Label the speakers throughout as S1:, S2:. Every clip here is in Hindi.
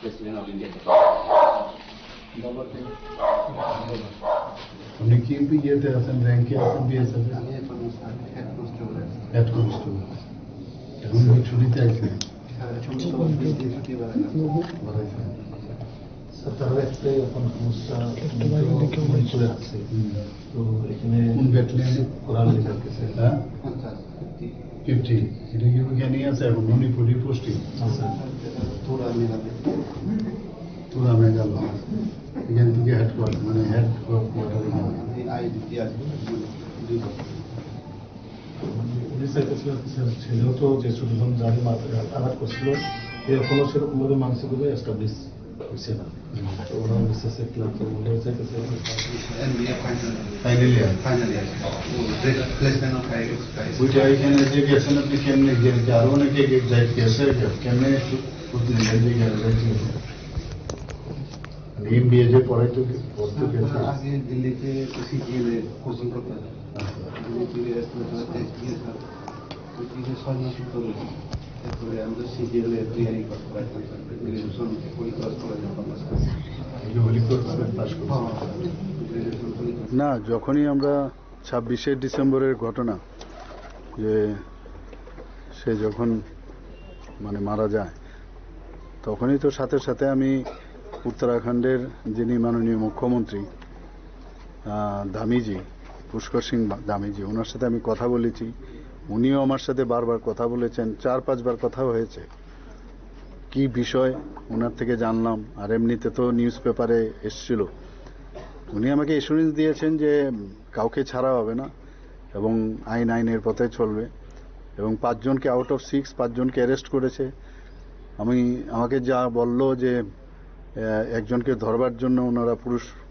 S1: President of India.
S2: আপনি কি ইয়েতে আছেন, র্যাঙ্কে আছেন, বিএসএফ হেড কনস্টেবল, এখন ওই ছুটিতে আছেন।
S3: তারা একটা এখন সমস্যা করে আছে, তো এখানে
S2: কোন ব্যাটালিয়নে
S3: কোরআন লেখার কাছে
S2: 50 এটা কি ওইখানে আছে এখন মণিপুরি পোস্টিং তোরা মেঘালয় এখান থেকে হেডকোয়ার্টার মানে হেডকোয়ার্টার
S3: ছেলেও তো যে ছোটজন যারা আঘাত করছিল এখনো সেরকম ভাবে মানসিকভাবে এস্টাবলিশ হচ্ছে না। তো ওনার বিশ্বাসে ক্লাব
S2: ওইটা এখানে যে গেছেন আপনি কেমনে গেছে, আরো অনেকে যাই গেছে কেমনে এমবিএ যে পড়াইতো পড়তে গেছে
S4: আগে দিল্লিতে সিজিএলে কোচিং করতে এরপরে আমাদের সিজিএলে তৈরি করতে গ্রাজুয়েশন
S2: না। যখনই আমরা 26শে ডিসেম্বরের ঘটনা যে সে যখন মানে মারা যায় তখনই তো সাথে সাথে আমি উত্তরাখণ্ডের যিনি মাননীয় মুখ্যমন্ত্রী ধামিজি পুষ্কর সিং ধামিজি ওনার সাথে আমি কথা বলেছি। উনিও আমার সাথে বারবার কথা বলেছেন, 4-5 বার কথা হয়েছে। কি বিষয় ওনার থেকে জানলাম, আর এমনিতে তো নিউজ পেপারে এসছিল। উনি আমাকে এসুরেন্স দিয়েছেন যে কাউকে ছাড়া হবে না এবং আইনের পথে চলবে, এবং 5 জনকে আউট অফ 6 5 জনকে অ্যারেস্ট করেছে। আমাকে যা বলল যে একজনকে ধরবার জন্য ওনারা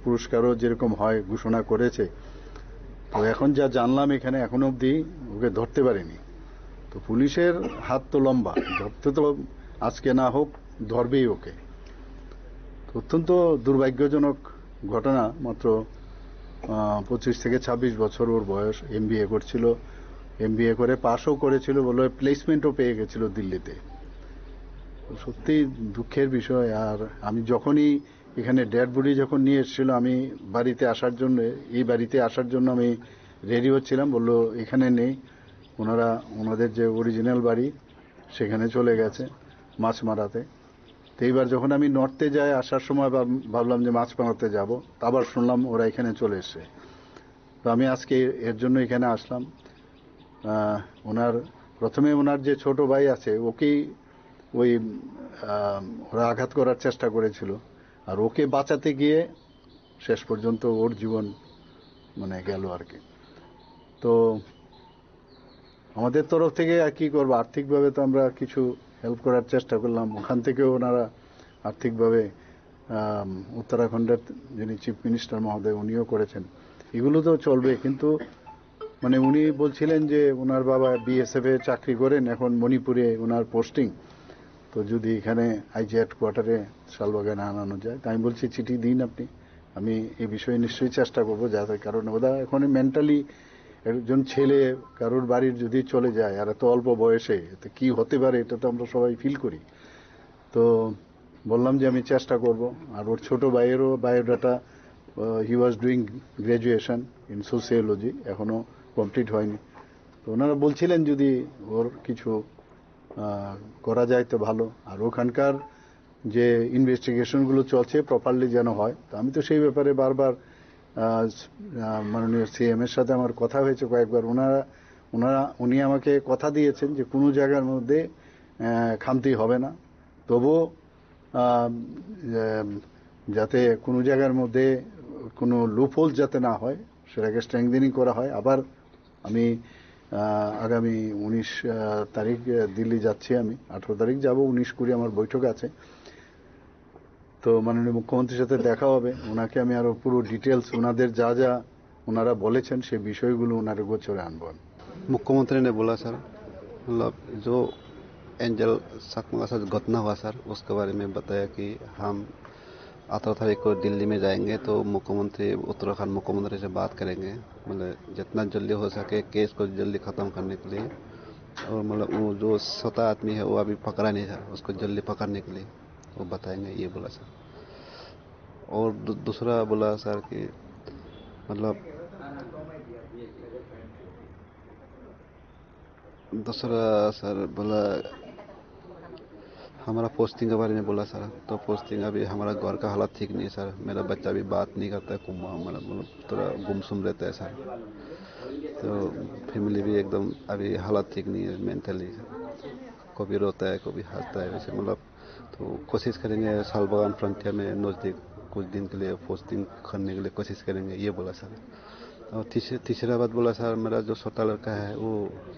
S2: পুরস্কারও যেরকম হয় ঘোষণা করেছে। তো এখন যা জানলাম এখানে এখনো অবধি ওকে ধরতে পারেনি। তো পুলিশের হাত তো লম্বা, ধরতে তো আজকে না হোক ধরবেই ওকে। অত্যন্ত দুর্ভাগ্যজনক ঘটনা। মাত্র 25 থেকে 26 বছর ওর বয়স, এমবিএ করছিল, এমবিএ করে পাশও করেছিল, বলে প্লেসমেন্টও পেয়ে গেছিল দিল্লিতে। সত্যি দুঃখের বিষয়। আর আমি যখনই এখানে ডেড বডি যখন নিয়ে এসেছিল, আমি বাড়িতে আসার জন্য এই বাড়িতে আসার জন্য আমি রেডি হচ্ছিলাম, বললো এখানে নেই, ওনাদের যে অরিজিনাল বাড়ি সেখানে চলে গেছে মাছ মারাতে। তো এইবার যখন আমি নর্থে যাই আসার সময় ভাবলাম যে মাছ মারাতে যাব, আবার শুনলাম ওরা এখানে চলে এসছে। তো আমি আজকে এর জন্য এখানে আসলাম। প্রথমে ওনার যে ছোট ভাই আছে ওকেই ওরা আঘাত করার চেষ্টা করেছিল, আর ওকে বাঁচাতে গিয়ে শেষ পর্যন্ত ওর জীবন মানে গেল আর কি। তো আমাদের তরফ থেকে আর কি করবো, আর্থিকভাবে তো আমরা কিছু হেল্প করার চেষ্টা করলাম। ওখান থেকেও ওনারা আর্থিকভাবে উত্তরাখণ্ডের যিনি চিফ মিনিস্টার মহোদয় উনিও করেছেন। এগুলো তো চলবে, কিন্তু মানে উনি বলছিলেন যে ওনার বাবা বিএসএফ এ চাকরি করেন, এখন মণিপুরে ওনার পোস্টিং, তো যদি এখানে আইজি হেডকোয়ার্টারে শালবাগানে আনানো যায়। তাই আমি বলছি চিঠি দিন আপনি, আমি এই বিষয়ে নিশ্চয়ই চেষ্টা করবো যাতে, কারণ ওরা এখন মেন্টালি একজন ছেলে কারোর বাড়ির যদি চলে যায় আর এত অল্প বয়সে, তো কি হতে পারে এটা তো আমরা সবাই ফিল করি। তো বললাম যে আমি চেষ্টা করব। আর ওর ছোট ভাইয়েরও biodata, he was doing graduation in sociology, এখনো কমপ্লিট হয়নি। তো ওনারা বলছিলেন যদি ওর কিছু করা যায় তো ভালো। আর ওখানকার যে ইনভেস্টিগেশনগুলো চলছে প্রপারলি যেন হয়। তো আমি তো সেই ব্যাপারে বারবার মাননীয় সিএম এর সাথে আমার কথা হয়েছে কয়েকবার। উনি আমাকে কথা দিয়েছেন যে কোনো জায়গার মধ্যে খামতি হবে না, তবুও যাতে কোনো জায়গার মধ্যে কোনো লুপহোল যাতে না হয় সেটাকে স্ট্রেংথেনিং করা হয়। আবার আমি আগামী 19 তারিখ দিল্লি যাচ্ছি, আমি 18 তারিখ যাব, 19-20 আমার বৈঠক আছে। তো মাননীয় মুখ্যমন্ত্রীর সাথে দেখা হবে, ওনাকে আমি আরো পুরো ডিটেলস ওনাদের যা যা ওনারা বলেছেন সেই বিষয়গুলো ওনার গোচরে আনবো।
S4: मुख्यमंत्री ने बोला सर, मतलब जो एंजल सकमा का साथ घटना हुआ सर, उसके बारे में बताया कि हम 18 तारीख को दिल्ली में जाएंगे तो मुख्यमंत्री उत्तराखंड मुख्यमंत्री से बात करेंगे, मतलब जितना जल्दी हो सके केस को जल्दी ख़त्म करने के लिए। और मतलब वो जो 17 आदमी है वो अभी पकड़ा नहीं सर, उसको जल्दी पकड़ने के लिए वो बताएंगे, ये बोला सर। और दूसरा बोला सर कि मतलब दूसरा सर बोला हमारा पोस्टिंग के बारे में बोला सर। तो पोस्टिंग अभी हमारा घर का हालत ठीक नहीं है सर, मेरा बच्चा भी बात नहीं करता है, मतलब थोड़ा गुमसुम रहता है सर। तो फैमिली भी एकदम अभी हालत ठीक नहीं है मेंटली, कभी रोता है कभी हंसता है वैसे मतलब। तो कोशिश करेंगे सालबागान फ्रंटियर में नज़दीक कुछ दिन के लिए पोस्टिंग करने के लिए कोशिश करेंगे, ये बोला सर। और तीसरा बात बोला सर, मेरा जो छोटा लड़का है वो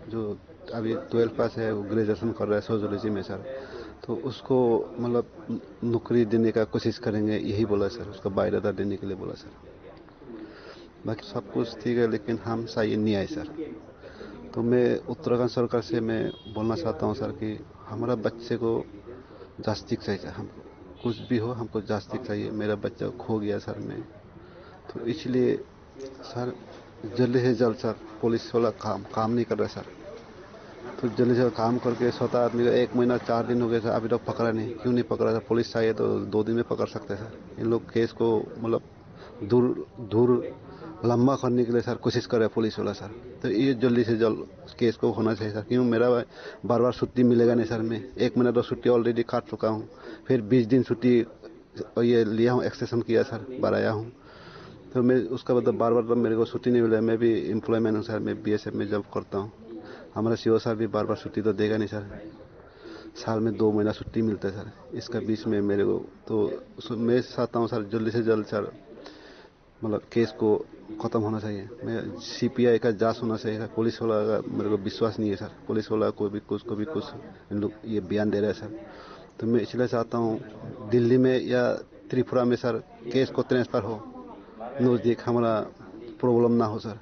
S4: जो अभी 12 पास है, वो ग्रेजुएशन कर रहा है सोशियोलॉजी में सर। तो उसको मतलब नौकरी देने का कोशिश करेंगे, यही बोला सर। उसका बायोडाटा देने के लिए बोला सर। बाकी सब कुछ ठीक है, लेकिन हम सही नहीं आए सर। तो मैं उत्तराखंड सरकार से मैं बोलना चाहता हूँ सर कि हमारा बच्चे को जस्टिस चाहिए। हम कुछ भी हो हमको जस्टिस चाहिए। मेरा बच्चा खो गया सर में, तो इसलिए सर जल्दी से जल्द सर, पुलिस वाला काम नहीं कर रहा सर। तो जल्दी से काम करके 17 आदमी का 1 महीना 4 दिन हो गए सर, अभी तक पकड़ा नहीं। क्यों नहीं पकड़ा सर? पुलिस चाहिए तो 2 दिन में पकड़ सकते हैं सर। इन लोग केस को मतलब दूर लंबा करने के लिए सर कोशिश कर रहे हैं पुलिस वाला सर। तो ये जल्दी से जल्द केस को होना चाहिए सर। क्यों मेरा बार बार छुट्टी मिलेगा नहीं सर। मैं 1 महीना तो छुट्टी ऑलरेडी काट चुका हूँ, फिर 20 दिन छुट्टी ये लिया हूँ, एक्सटेंशन किया सर, बढ़ाया हूँ। तो मैं उसका मतलब बार बार तो मेरे को छुट्टी नहीं मिला। मैं भी एम्प्लॉयमेंट हूँ सर, मैं BSF में जॉब करता हूँ। हमारा CO सर भी बार बार छुट्टी तो देगा नहीं सर। साल में 2 महीना छुट्टी मिलता है सर। इसका बीच में मेरे को तो मैं चाहता हूँ सर जल्दी से जल्द सर मतलब केस को ख़त्म होना चाहिए। मैं CPI का जांच होना चाहिए सर। पुलिस वाला का मेरे को विश्वास नहीं है सर। पुलिस वाला को भी कुछ इन लोग ये बयान दे रहे हैं सर। तो मैं इसलिए चाहता हूँ दिल्ली में या त्रिपुरा में सर केस को ट्रांसफ़र हो, नज़दीक हमारा प्रॉब्लम ना हो सर।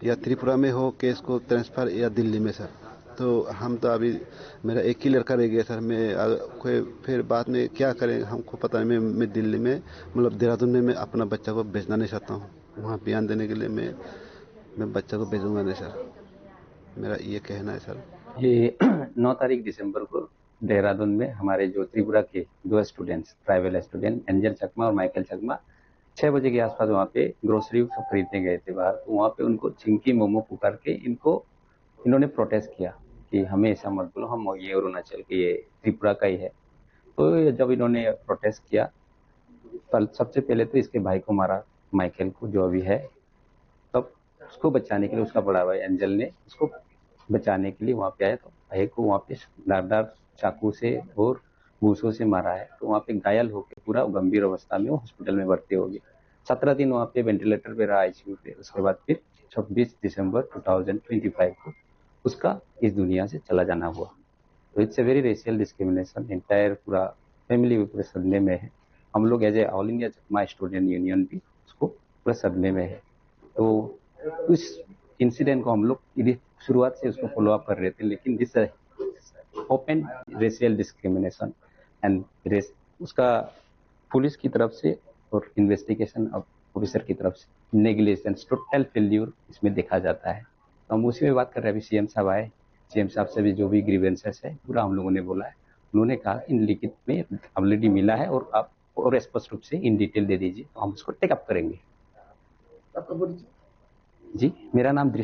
S4: या त्रिपुरा में हो केस को ट्रांसफ़र, या दिल्ली में सर। तो हम तो अभी मेरा एक ही लड़का रह गया सर। मैं कोई फिर बाद में क्या करें हमको पता नहीं। मैं दिल्ली में मतलब देहरादून में मैं अपना बच्चा को भेजना नहीं चाहता हूँ। वहाँ बयान देने के लिए मैं बच्चा को भेजूंगा नहीं सर। मेरा ये कहना है सर।
S1: ये 9 तारीख दिसंबर को देहरादून में हमारे जो त्रिपुरा के 2 स्टूडेंट्स, ट्राइबल स्टूडेंट एंजल चकमा और माइकल चकमा 6 बजे के आसपास वहाँ पे ग्रोसरी खरीदने गए थे बाहर। तो वहाँ पे उनको चिंकी मोमो पुकार के इन्होंने प्रोटेस्ट किया कि हमें ऐसा मत बोलो, हम ये अरुणाचल के, ये त्रिपुरा का ही है। तो जब इन्होंने प्रोटेस्ट किया, सबसे पहले तो इसके भाई को मारा, माइकल को जो अभी है। तब उसको बचाने के लिए उसका बड़ा भाई एंजल ने उसको बचाने के लिए वहाँ पे आया। तो भाई को वहाँ पे धारदार चाकू से और बूसों से मारा है। तो वहाँ पे घायल होकर पूरा गंभीर अवस्था में वो हॉस्पिटल में भर्ती हो गया। 17 दिन वहाँ पे वेंटिलेटर पे रहा, ICU पे। उसके बाद फिर 26 दिसंबर 2025 को उसका इस दुनिया से चला जाना हुआ। तो it's a very racial discrimination. Entire पूरा फैमिली भी पूरे सदमे में है। हम लोग as a all India Chakma student union भी उसको पूरे सदमे में है। तो उस इंसिडेंट को हम लोग शुरुआत से उसको फॉलो अप कर रहे थे, लेकिन this open racial discrimination and उसका पुलिस की तरफ से और इन्वेस्टिगेशन ऑफिसर की तरफ से नेग्लिजेंस, टोटल फेल्यूर इसमें देखा जाता है। तो हम उसी में बात कर रहे हैं। अभी CM साहब आए, CM साहब से भी जो भी ग्रीवेंसेस है पूरा हम लोगों ने बोला है। उन्होंने कहा इन लिखित में ऑलरेडी मिला है और आप और स्पष्ट रूप से इन डिटेल दे दीजिए, तो हम उसको टेकअप करेंगे। जी, मेरा नाम